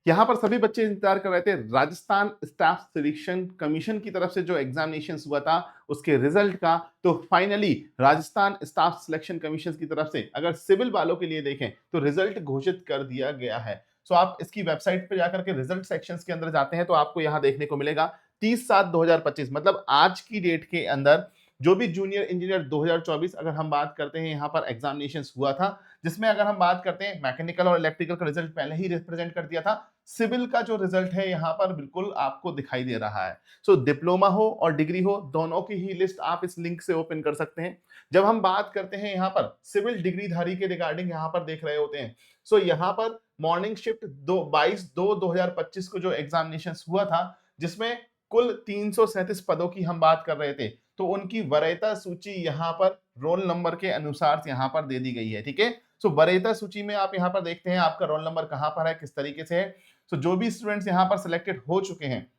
यहाँ पर सभी बच्चे इंतजार कर रहे थे राजस्थान स्टाफ सिलेक्शन कमीशन की तरफ से जो एग्जामिनेशन हुआ था उसके रिजल्ट का। तो finally Rajasthan staff selection commission की तरफ से अगर सिविल वालों के लिए देखें तो रिजल्ट घोषित कर दिया गया है। सो आप इसकी वेबसाइट पर जाकर के रिजल्ट सेक्शन के अंदर जाते हैं तो आपको यहाँ देखने को मिलेगा 30/7/2025 मतलब आज की डेट के अंदर जो भी जूनियर इंजीनियर 2024 अगर हम बात करते हैं यहाँ पर एग्जामिनेशन हुआ था, जिसमें अगर हम बात करते हैं मैकेनिकल और इलेक्ट्रिकल का रिजल्ट पहले ही रिप्रेजेंट कर दिया था। सिविल का जो रिजल्ट है यहाँ पर बिल्कुल आपको दिखाई दे रहा है। सो डिप्लोमा हो और डिग्री हो दोनों की ही लिस्ट आप इस लिंक से ओपन कर सकते हैं। जब हम बात करते हैं यहाँ पर सिविल डिग्रीधारी के रिगार्डिंग यहाँ पर देख रहे होते हैं। सो यहाँ पर मॉर्निंग शिफ्ट 22/2/2025 को जो एग्जामिनेशन हुआ था, जिसमें कुल 337 पदों की हम बात कर रहे थे, तो उनकी वरीयता सूची यहाँ पर रोल नंबर के अनुसार यहाँ पर दे दी गई है। ठीक है, सो वरीयता सूची में आप यहाँ पर देखते हैं आपका रोल नंबर कहां पर है, किस तरीके से है। सो जो भी स्टूडेंट्स यहाँ पर सिलेक्टेड हो चुके हैं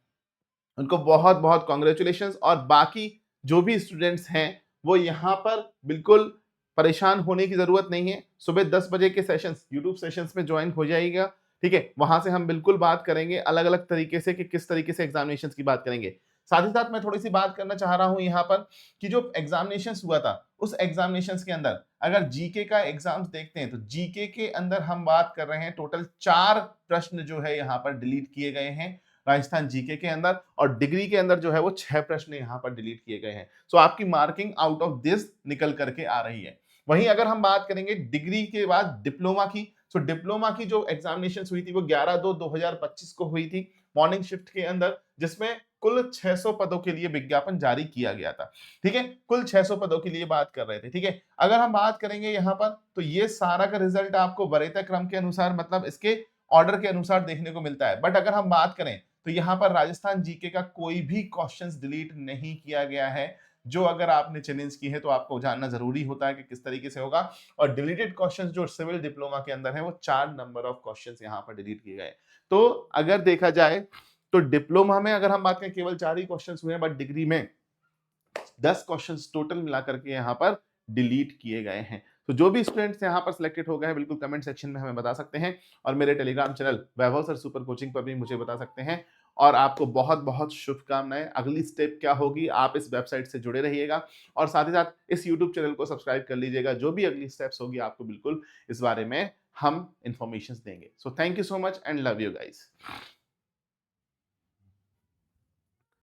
उनको बहुत बहुत कॉन्ग्रेचुलेशंस। और बाकी जो भी स्टूडेंट्स हैं वो यहाँ पर बिल्कुल परेशान होने की जरूरत नहीं है। सुबह 10 बजे के सेशंस यूट्यूब सेशंस में ज्वाइन हो जाइएगा। ठीक है, वहां से हम बिल्कुल बात करेंगे अलग अलग तरीके से कि किस तरीके से एग्जामिनेशन की बात करेंगे। साथ ही साथ मैं थोड़ी सी बात करना चाह रहा हूं यहाँ पर कि जो एग्जामिनेशन हुआ था उस एग्जामिनेशन के अंदर अगर जीके का एग्जाम्स देखते हैं तो जीके के अंदर हम बात कर रहे हैं टोटल 4 प्रश्न जो है यहाँ पर डिलीट किए गए हैं राजस्थान जीके के अंदर, और डिग्री के अंदर जो है वो 6 प्रश्न यहाँ पर डिलीट किए गए हैं। सो आपकी मार्किंग आउट ऑफ दिस निकल करके आ रही है। वहीं अगर हम बात करेंगे डिग्री के बाद डिप्लोमा की, सो डिप्लोमा की जो एग्जामिनेशन हुई थी वो 11/2/2025 को हुई थी मॉर्निंग शिफ्ट के अंदर, जिसमें कुल 600 पदों के लिए विज्ञापन जारी किया गया था। ठीक है, कुल 600 पदों के लिए बात कर रहे थे। ठीक है, अगर हम बात करेंगे यहाँ पर तो ये सारा का रिजल्ट आपको वरीयता क्रम के अनुसार मतलब इसके ऑर्डर के अनुसार देखने को मिलता है। बट अगर हम बात करें तो यहाँ पर राजस्थान जीके का कोई भी क्वेश्चंस डिलीट नहीं किया गया है, जो अगर आपने चैलेंज की है तो आपको जानना जरूरी होता है कि किस तरीके से होगा। और डिलीटेड क्वेश्चंस जो सिविल डिप्लोमा के अंदर है वो 4 नंबर ऑफ क्वेश्चंस यहाँ पर डिलीट किए गए। तो अगर देखा जाए तो डिप्लोमा में अगर हम बात करें केवल 4 ही क्वेश्चंस हुए हैं, बट डिग्री में 10 क्वेश्चंस टोटल मिलाकर के यहाँ पर डिलीट किए गए हैं। तो जो भी स्टूडेंट्स यहाँ पर सिलेक्टेड हो गए हैं बिल्कुल कमेंट सेक्शन में हमें बता सकते हैं, और मेरे टेलीग्राम चैनल वैभव सर सुपर कोचिंग पर भी मुझे बता सकते हैं। और आपको बहुत बहुत शुभकामनाएं। अगली स्टेप क्या होगी आप इस वेबसाइट से जुड़े रहिएगा, और साथ ही साथ इस यूट्यूब चैनल को सब्सक्राइब कर लीजिएगा। जो भी अगली स्टेप्स होगी आपको बिल्कुल इस बारे में हम इंफॉर्मेशन देंगे। So thank you so much and love you guys.